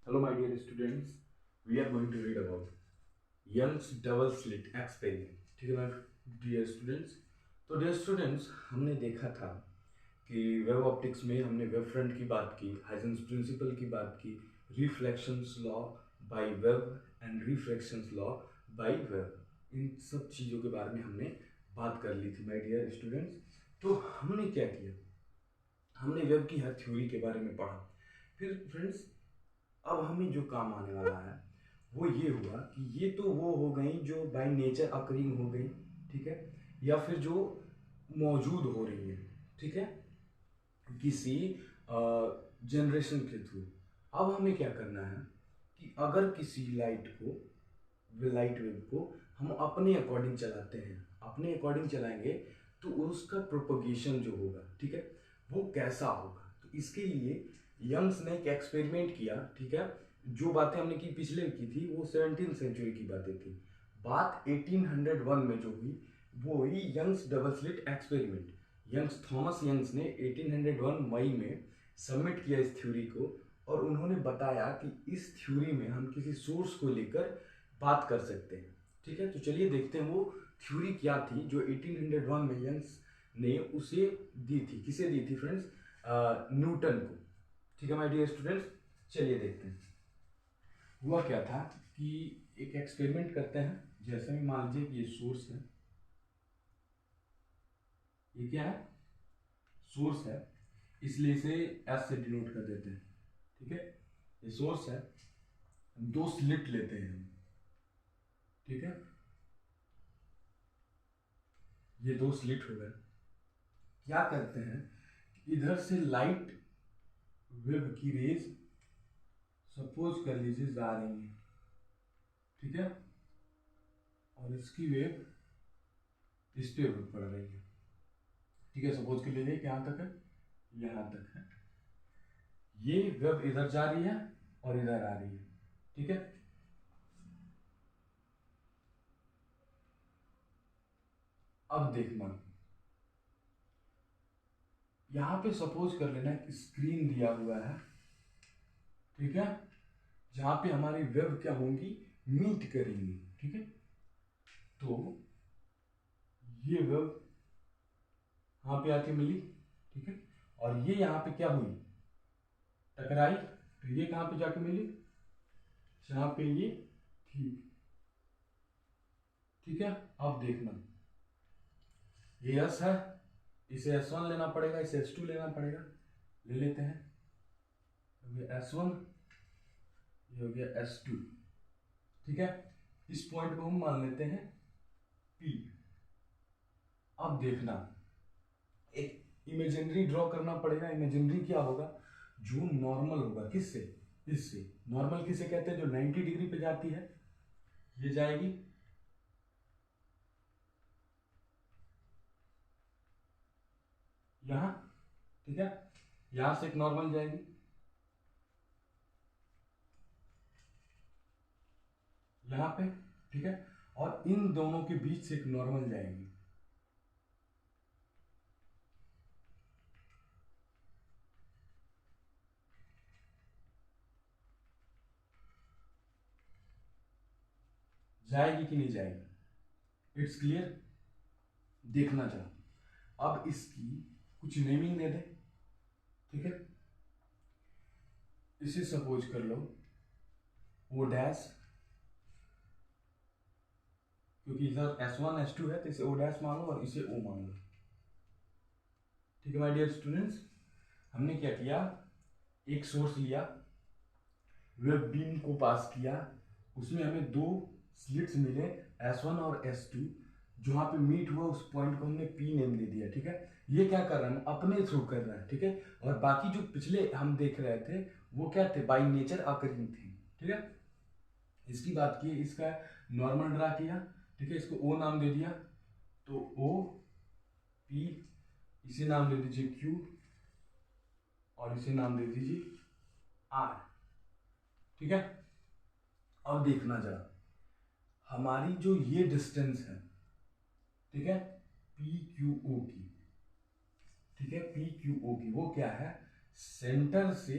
Hello, my dear students. We are going to read about Young's double slit experiment. ठीक है my dear students. तो dear students, हमने देखा था कि वेब ऑप्टिक्स में हमने वेब फ्रंट की बात की, हाइजेंस प्रिंसिपल की बात की, reflections law by wave and refractions law by wave, इन सब चीज़ों के बारे में हमने बात कर ली थी माय डियर स्टूडेंट्स. तो हमने क्या किया, हमने वेब की हर थ्योरी के बारे में पढ़ा. फिर फ्रेंड्स, अब हमें जो काम आने वाला है वो ये हुआ कि ये तो वो हो गई जो बाय नेचर अकरिंग हो गई, ठीक है, या फिर जो मौजूद हो रही है, ठीक है, किसी जनरेशन के थ्रू. अब हमें क्या करना है कि अगर किसी लाइट वेव को हम अपने अकॉर्डिंग चलाते हैं, अपने अकॉर्डिंग चलाएंगे तो उसका प्रोपगेशन जो होगा, ठीक है, वो कैसा होगा. तो इसके लिए यंग्स ने एक एक्सपेरिमेंट किया, ठीक है. जो बातें हमने की पिछले की थी वो 17वीं सेंचुरी की बातें थी. बात 1801 में जो हुई वो हुई Young's double slit experiment. Thomas Young's ने 1801 मई में सबमिट किया इस थ्योरी को, और उन्होंने बताया कि इस थ्योरी में हम किसी सोर्स को लेकर बात कर सकते हैं, ठीक है. तो चलिए देखते हैं वो थ्योरी क्या थी जो 1801 में यंग्स ने उसे दी थी. किसे दी थी फ्रेंड्स? न्यूटन को. ठीक है माय डियर स्टूडेंट्स, चलिए देखते हैं हुआ क्या था. कि एक एक्सपेरिमेंट करते हैं. जैसे में मान लीजिए कि ये सोर्स है, ये क्या है? सोर्स है, इसलिए इसे एस से डिनोट कर देते हैं, ठीक है. ये सोर्स है, दो स्लिट लेते हैं हम, ठीक है. ये दो स्लिट हो गए. क्या करते हैं, इधर से लाइट वेव की रेज सपोज कर लीजिए जा रही है, ठीक है, और इसकी वेव इस पे पड़ रही है, ठीक है. सपोज कर लीजिए कि यहाँ तक है, यहाँ तक है. ये वेव इधर जा रही है और इधर आ रही है, ठीक है. अब देखना, यहां पे सपोज कर लेना कि स्क्रीन दिया हुआ है, ठीक है, जहां पे हमारी वेव क्या होंगी, मीट करेंगी, ठीक है. तो ये वेव यहां पे आके मिली, ठीक है, और ये यहां पे क्या हुई, टकराई. तो ये कहां पे जाके मिली, जहां पे ये थी, ठीक है. अब देखना, ये एस है, इसे S1 लेना पड़ेगा, इसे S2 लेना पड़ेगा. ले लेते हैं, ये S1, ये हो गया S2, ठीक है. इस पॉइंट को हम मान लेते हैं P. अब देखना, एक इमेजिनरी ड्रॉ करना पड़ेगा. इमेजिनरी क्या होगा, जो नॉर्मल होगा, किससे, इससे. नॉर्मल किसे कहते हैं, जो 90 डिग्री पे जाती है, ये जाएगी, यहां, ठीक है. यहां से एक नॉर्मल जाएगी, यहां पे, ठीक है, और इन दोनों के बीच से एक नॉर्मल जाएगी. जाएगी कि नहीं जाएगी, इट्स क्लियर. देखना चाहो, अब इसकी कुछ नेमिंग दे दे, ठीक है. इसे सपोज कर लो ओ डैश, क्योंकि इधर S1 S2 है तो इसे ओ डैश मान लो और इसे ओ मान लो, ठीक है माय डियर स्टूडेंट्स. हमने क्या किया, एक सोर्स लिया, वेब बीम को पास किया, उसमें हमें दो स्लिट्स मिले, S1 और S2. जहां पे मीट हुआ उस पॉइंट को हमने P नेम दे दिया, ठीक है. ये क्या कर रहा है, हम अपने थ्रू कर रहे हैं, ठीक है. और बाकी जो पिछले हम देख रहे थे वो क्या थे, बाई नेचर अकरिंग थे, ठीक है. इसकी बात की, इसका नॉर्मल ड्रा किया, ठीक है, इसको O नाम दे दिया, तो O P, इसे नाम दे दीजिए Q, और इसे नाम दे दीजिए R, ठीक है. अब देखना जरा, हमारी जो ये डिस्टेंस है, ठीक है, PQO की, ठीक है, PQO की, वो क्या है, सेंटर से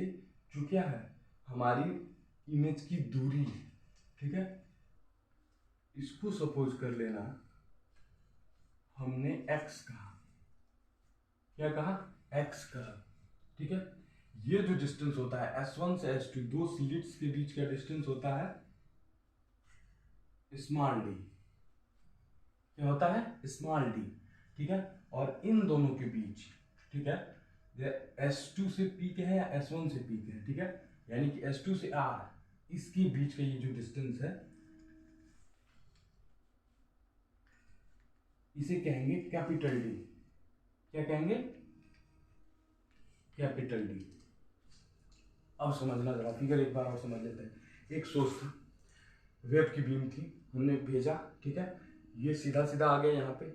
जो क्या है, हमारी इमेज की दूरी, ठीक है, इसको सपोज कर लेना हमने x कहा, क्या कहा, x कहा, ठीक है। ये जो डिस्टेंस होता है S1 से S2, दो स्लिट्स के बीच का डिस्टेंस होता है स्मॉल d, क्या होता है, स्मॉल d, ठीक है। और इन दोनों के बीच, ठीक है, S2 से P के है या S1 से P के है, ठीक है, यानी कि S2 से R, इसके बीच का ये जो डिस्टेंस है इसे कहेंगे कैपिटल D, क्या कहेंगे, कैपिटल D। अब समझना जरा, फिगर एक बार और समझ लेते हैं। एक सोर्स था, वेब की बीम थी, हमने भेजा, ठीक है, ये सीधा सीधा आ गया यहाँ पे,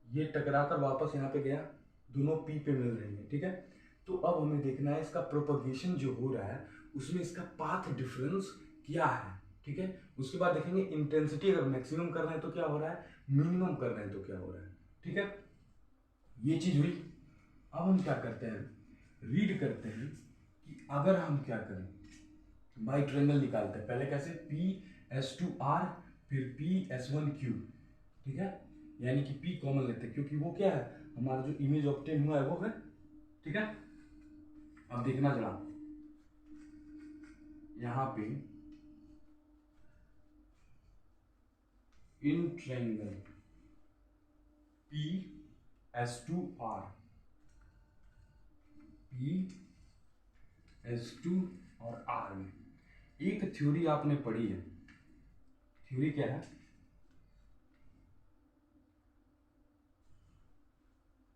ये टकराकर वापस यहाँ पे गया, दोनों P पे मिल रही है, ठीक है। तो अब हमें देखना है इसका प्रोपगेशन जो हो रहा है उसमें इसका पाथ डिफरेंस क्या है, ठीक है। उसके बाद देखेंगे इंटेंसिटी, अगर मैक्सिमम कर रहे हैं तो क्या हो रहा है, मिनिमम कर रहे हैं तो क्या हो रहा है, ठीक है। ये चीज हुई। अब हम क्या करते हैं, रीड करते हैं कि अगर हम क्या करें, बाई ट्रायंगल निकालते हैं। पहले कैसे, P(S2)R फिर P(S1)Q, ठीक है, यानी कि P कॉमन लेते हैं क्योंकि वो क्या है, हमारा जो इमेज ऑब्टेन हुआ है वो है, ठीक है। अब देखना जरा, यहां पे इन ट्रायंगल P(S2)R, P(S2) और R में एक थ्योरी आपने पढ़ी है, थ्योरी क्या है,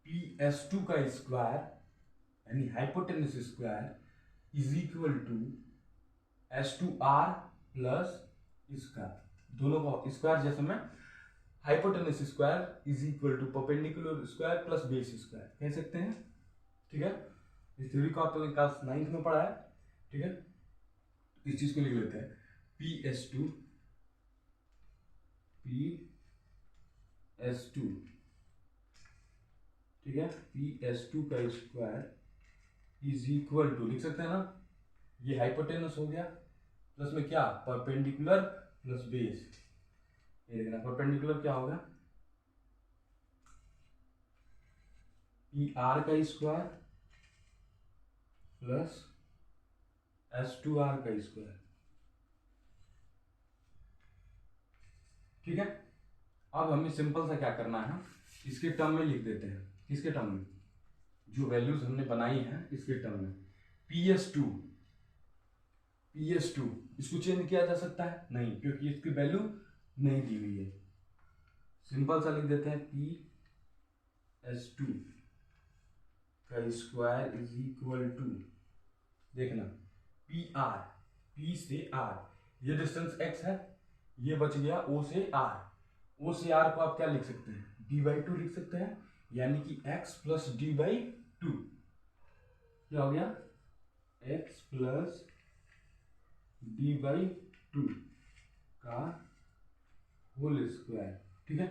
P(S2) का स्क्वायर यानी hypotenuse square is equal to S2R plus इसका, दोनों का स्क्वायर, जैसे मैं hypotenuse square is equal to perpendicular square plus base square कह सकते हैं, ठीक है। इस थ्योरी को आपने क्लास 9th में पढ़ा है, ठीक है। इस चीज को लिख लेते हैं, P(S2) ठीक है, P(S2) का स्क्वायर इज इक्वल टू, लिख सकते हैं ना, ये हाइपोटेनस हो गया प्लस में क्या, परपेंडिकुलर प्लस बेस, ये देखना परपेंडिकुलर क्या होगा, PR का स्क्वायर प्लस S2R का स्क्वायर, ठीक है। अब हमें सिंपल सा क्या करना है, इसके टर्म में लिख देते हैं, किसके टर्म में, जो वैल्यूज हमने बनाई हैं इसके टर्म में। PS2 इसको चेंज किया जा सकता है नहीं, क्योंकि इसकी वैल्यू नहीं दी हुई है, सिंपल सा लिख देते हैं P(S2) का स्क्वायर इज इक्वल टू, देखना PR, P से R, ये डिस्टेंस x है, ये बच गया O से R, O से R को आप क्या लिख सकते हैं, D/2 लिख सकते हैं, यानी कि x प्लस D/2, क्या हो गया, x प्लस D/2 का होल स्क्वायर, ठीक है।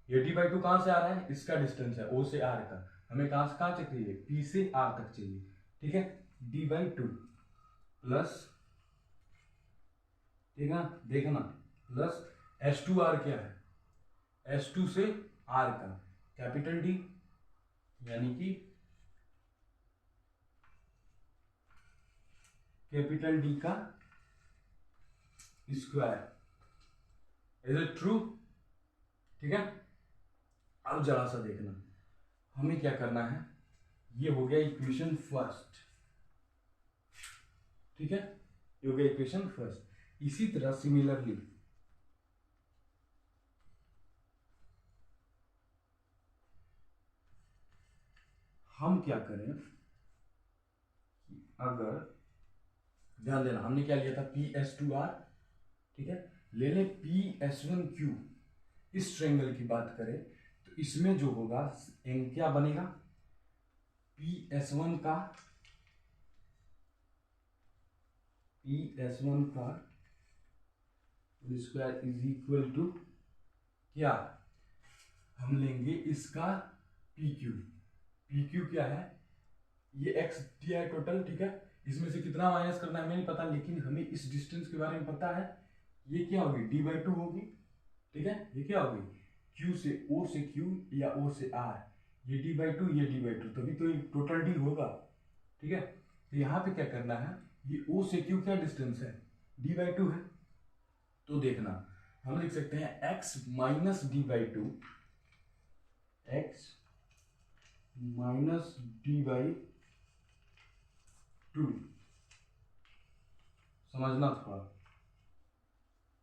ये D/2 कहां से आ रहा है, इसका डिस्टेंस है O से R का, हमें कहां से कहां तक चाहिए, P से R तक चाहिए, ठीक है। D/2 प्लस, ठीक है, देखना प्लस S2R क्या है, S2 से R का कैपिटल D, यानी कि कैपिटल D का स्क्वायर, इज इट ट्रू, ठीक है। अब जरा सा देखना, हमें क्या करना है, ये हो गया इक्वेशन फर्स्ट, ठीक है, ये हो गया इक्वेशन फर्स्ट। इसी तरह सिमिलरली हम क्या करें, अगर ध्यान देना हमने क्या लिया था, P(S2)R, ठीक है, ले ले P(S1)Q, इस ट्रायंगल की बात करें तो इसमें जो होगा एंग क्या बनेगा, P(S1) का स्क्वायर इज इक्वल टू क्या, हम लेंगे इसका PQ क्या है, ये x दिया है टोटल, ठीक है, इसमें से कितना माइनस करना है हमें नहीं पता, लेकिन हमें इस डिस्टेंस के बारे में पता है। ये क्या होगी, d/2 होगी, ठीक है। ये क्या होगी, Q से O से Q या O से R, ये d/2 ये d/2, तभी तो ये टोटल d होगा, ठीक है। तो यहाँ पे क्या करना है, ये O से Q क्या डिस्टेंस है, d/2 है। तो देखना हम लिख सकते हैं x minus d/2, x minus d/2, समझना थोड़ा,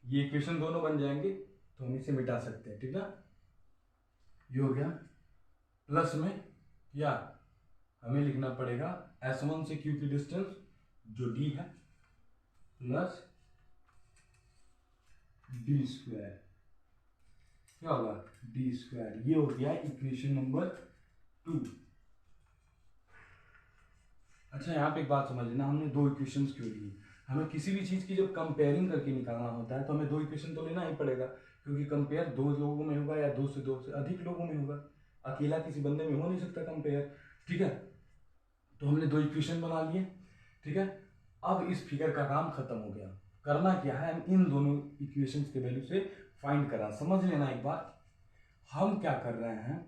ये इक्वेशन दोनों बन जाएंगे तो हम इसे मिटा सकते हैं, ठीक है। ये हो गया, प्लस में क्या हमें लिखना पड़ेगा S1 से Q की डिस्टेंस जो d है, प्लस d², क्या होगा d²। ये हो गया इक्वेशन नंबर 2। अच्छा यहाँ पे एक बात समझना, हमने दो इक्वेशंस क्यों ली। हमें किसी भी चीज़ की जब कंपेयरिंग करके निकालना होता है तो हमें दो इक्वेशन तो लेना ही पड़ेगा, क्योंकि कंपेयर दो लोगों में होगा या दो से अधिक लोगों में होगा, अकेला किसी बंदे में हो नहीं सकता कंपेयर, ठीक है। तो हमने दो इक्वेशन बना लिए, ठीक है। अब इस फिगर का काम खत्म हो गया। करना क्या है, हम इन दोनों इक्वेशंस के वैल्यू से फाइंड करना। समझ लेना एक बात, हम क्या कर रहे हैं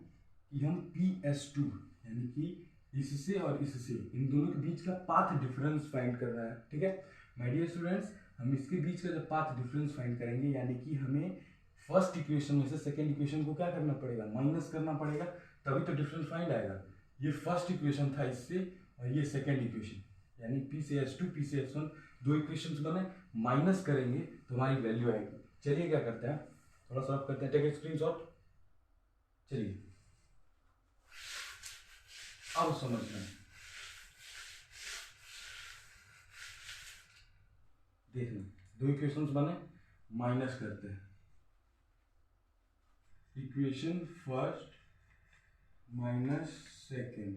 कि हम PS2 यानी कि इससे और इससे इन दोनों के बीच का पाथ डिफरेंस फाइंड कर रहे हैं, ठीक है माय डियर स्टूडेंट्स। हम इसके बीच का जब पाथ डिफरेंस फाइंड करेंगे, यानी कि हमें फर्स्ट इक्वेशन में से सेकेंड इक्वेशन को क्या करना पड़ेगा, माइनस करना पड़ेगा, तभी तो डिफरेंस फाइंड आएगा। ये फर्स्ट इक्वेशन था इससे, और ये सेकेंड इक्वेशन, यानी P से S2 P से S1 दो इक्वेशंस बने, माइनस करेंगे तो हमारी वैल्यू आएगी। चलिए क्या करते हैं, थोड़ा सा करते हैं, टेक ए स्क्रीनशॉट। चलिए अब समझना, देखना दो इक्वेशंस बने, माइनस करते हैं, इक्वेशन फर्स्ट माइनस सेकेंड,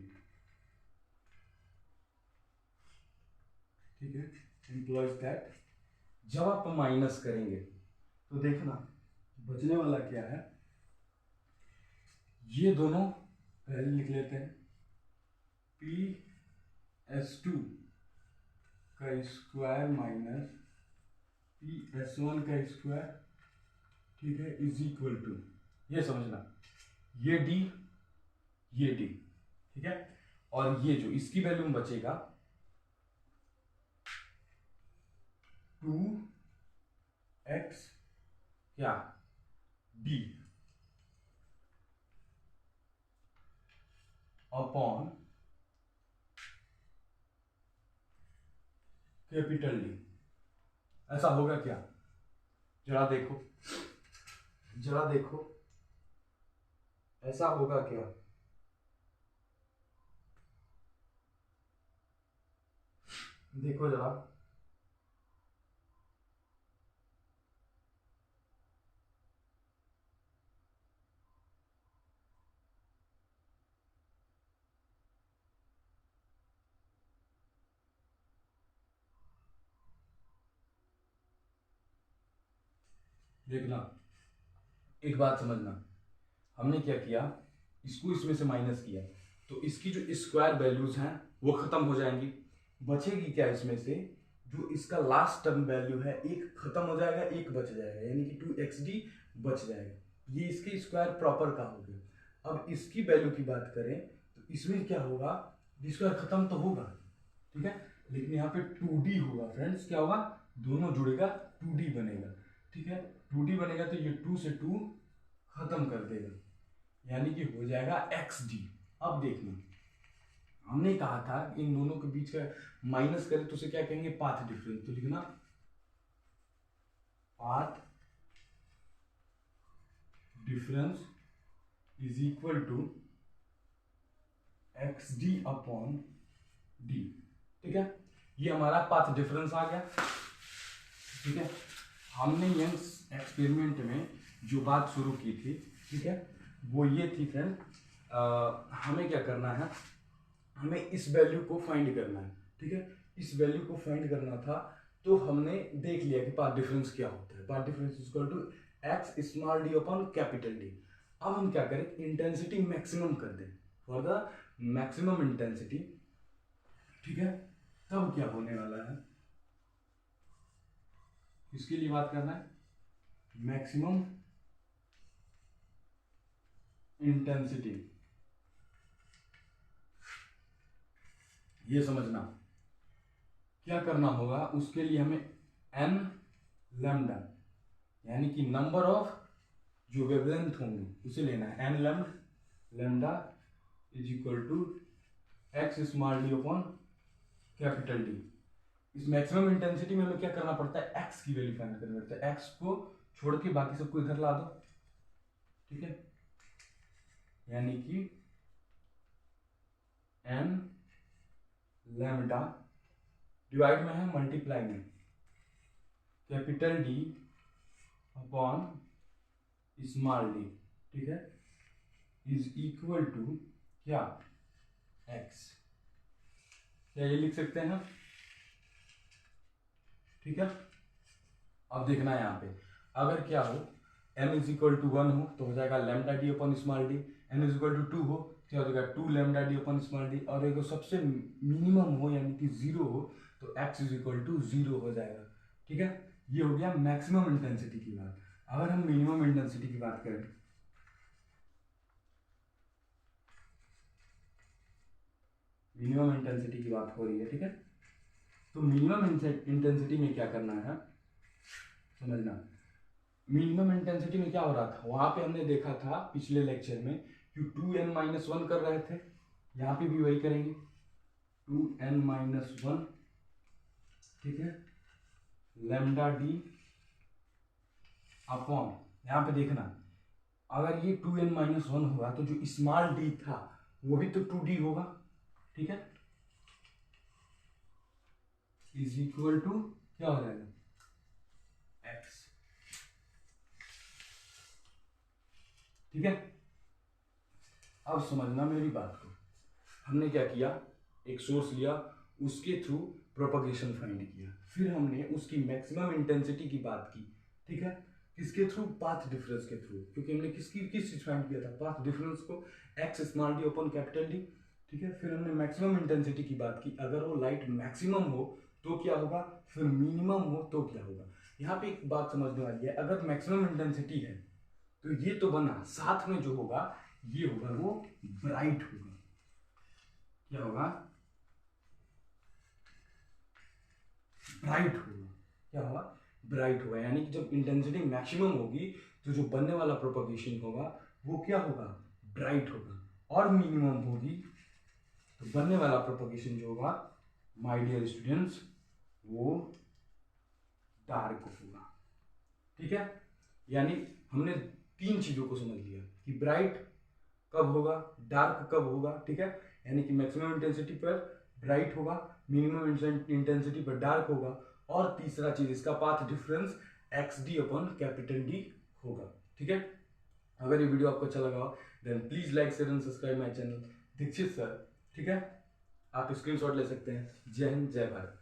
ठीक है, एम्प्लॉयज दैट। जब आप माइनस करेंगे तो देखना बचने वाला क्या है, ये दोनों पहले लिख लेते हैं, PS2 का स्क्वायर माइनस PS1 का स्क्वायर, ठीक है, इज इक्वल टू, ये समझना, ये d ये d, ठीक है। और ये जो इसकी वैल्यू में बचेगा 2x क्या d अपॉन कैपिटल D। ऐसा होगा क्या, जरा देखो, जरा देखो ऐसा होगा क्या, देखो जरा, देखना एक बात समझना, हमने क्या किया, इसको इसमें से माइनस किया, तो इसकी जो स्क्वायर वैल्यूज हैं वो खत्म हो जाएंगी, बचेगी क्या इसमें से, जो इसका लास्ट टर्म वैल्यू है एक खत्म हो जाएगा, एक बच जाएगा, यानी कि 2xd बच जाएगा। ये इसके स्क्वायर प्रॉपर का हो गया। अब इसकी वैल्यू की बात करें तो इसमें क्या होगा, स्क्वायर खत्म तो होगा, ठीक है, लेकिन यहाँ पे 2d होगा फ्रेंड्स, क्या होगा, दोनों जुड़ेगा 2d बनेगा, ठीक है। 2d बनेगा तो ये 2 से 2 खत्म कर देगा, यानी कि हो जाएगा xd। अब देखना, हमने कहा था इन दोनों के बीच का माइनस करें तो उसे क्या कहेंगे, पाथ डिफरेंस। तो लिखना path difference is equal to xd upon d, ठीक है। ये हमारा पाथ डिफरेंस आ गया, ठीक है। हमने यंग्स एक्सपेरिमेंट में जो बात शुरू की थी, ठीक है, वो ये थी फ्रेंड, हमें क्या करना है, हमें इस वैल्यू को फाइंड करना है, ठीक है। इस वैल्यू को फाइंड करना था, तो हमने देख लिया कि पाथ डिफरेंस क्या होता है, path difference is equal to x small d upon capital D। अब हम क्या करें, इंटेंसिटी मैक्सिमम कर दें, फॉर द मैक्सिमम इंटेंसिटी, ठीक है, तब क्या होने वाला है, इसके लिए बात करना है मैक्सिमम इंटेंसिटी। ये समझना क्या करना होगा, उसके लिए हमें n लैम्डा यानी कि नंबर ऑफ जो वेवलेंथ होंगे उसे लेना है। n lambda is equal to X small D upon capital D. इस मैक्सिमम इंटेंसिटी में हमें क्या करना पड़ता है, x की वैल्यू फाइंड करनी पड़ता है। x को छोड़ के बाकी सबको इधर ला दो, ठीक है, यानी कि n लैम्डा डिवाइड में है मल्टीप्लाई में capital D upon small D, ठीक है, इज इक्वल टू क्या, x। क्या ये लिख सकते हैं, ठीक है। अब देखना है यहाँ पे अगर क्या हो m इज इक्वल टू 1 हो तो हो जाएगा lambda D upon small D, n is equal to 2 हो क्या हो जाएगा 2 lambda D upon small D, और अगर सबसे मिनिमम हो यानी कि 0 हो तो x इज इक्वल टू 0 हो जाएगा, ठीक है। ये हो गया मैक्सिमम इंटेंसिटी की बात। अगर हम मिनिमम इंटेंसिटी की बात करें, मिनिमम इंटेंसिटी की बात हो रही है, ठीक है, तो मिनिमम इंटेंसिटी में क्या करना है समझना। मिनिमम इंटेंसिटी में क्या हो रहा था, वहां पे हमने देखा था पिछले लेक्चर में कि 2n-1 कर रहे थे, यहाँ पे भी वही करेंगे 2n-1, ठीक है, लैम्डा डी अपॉन, यहाँ पे देखना अगर ये 2n-1 होगा तो जो स्मॉल डी था वो भी तो 2d होगा, ठीक है, इज इक्वल टू क्या हो जाएगा x, ठीक है। अब समझना मेरी बात को, हमने क्या किया, एक सोर्स लिया, उसके थ्रू प्रोपगेशन फाइंड किया, फिर हमने उसकी मैक्सिमम इंटेंसिटी की बात की, ठीक है, किसके थ्रू, पाथ डिफरेंस के थ्रू, क्योंकि हमने किस चीज फाइंड किया था, पाथ डिफरेंस को, x small D open capital D, ठीक है। फिर हमने मैक्सिमम इंटेंसिटी की बात की, अगर वो लाइट मैक्सिमम हो तो क्या होगा, फिर मिनिमम हो तो क्या होगा। यहाँ पे एक बात समझने वाली है, अगर मैक्सिमम इंटेंसिटी है तो ये तो बना, साथ में जो होगा ये होगा वो ब्राइट होगा, क्या होगा, ब्राइट होगा, क्या होगा, ब्राइट होगा। यानी कि जब इंटेंसिटी मैक्सिमम होगी तो जो बनने वाला प्रोपगेशन होगा वो क्या होगा, ब्राइट होगा, और मिनिमम होगी तो बनने वाला प्रोपगेशन जो होगा माय डियर स्टूडेंट्स वो डार्क होगा, ठीक है। यानी हमने तीन चीजों को समझ लिया कि ब्राइट कब होगा, डार्क कब होगा, ठीक है, यानी कि मैक्सिमम इंटेंसिटी पर ब्राइट होगा, मिनिमम इंटेंसिटी पर डार्क होगा, और तीसरा चीज इसका path difference XD upon capital D होगा, ठीक है। अगर ये वीडियो आपको अच्छा लगा हो then please like share and subscribe my channel Dixit sir, ठीक है। आप स्क्रीनशॉट ले सकते हैं। जय हिंद, जय भारत।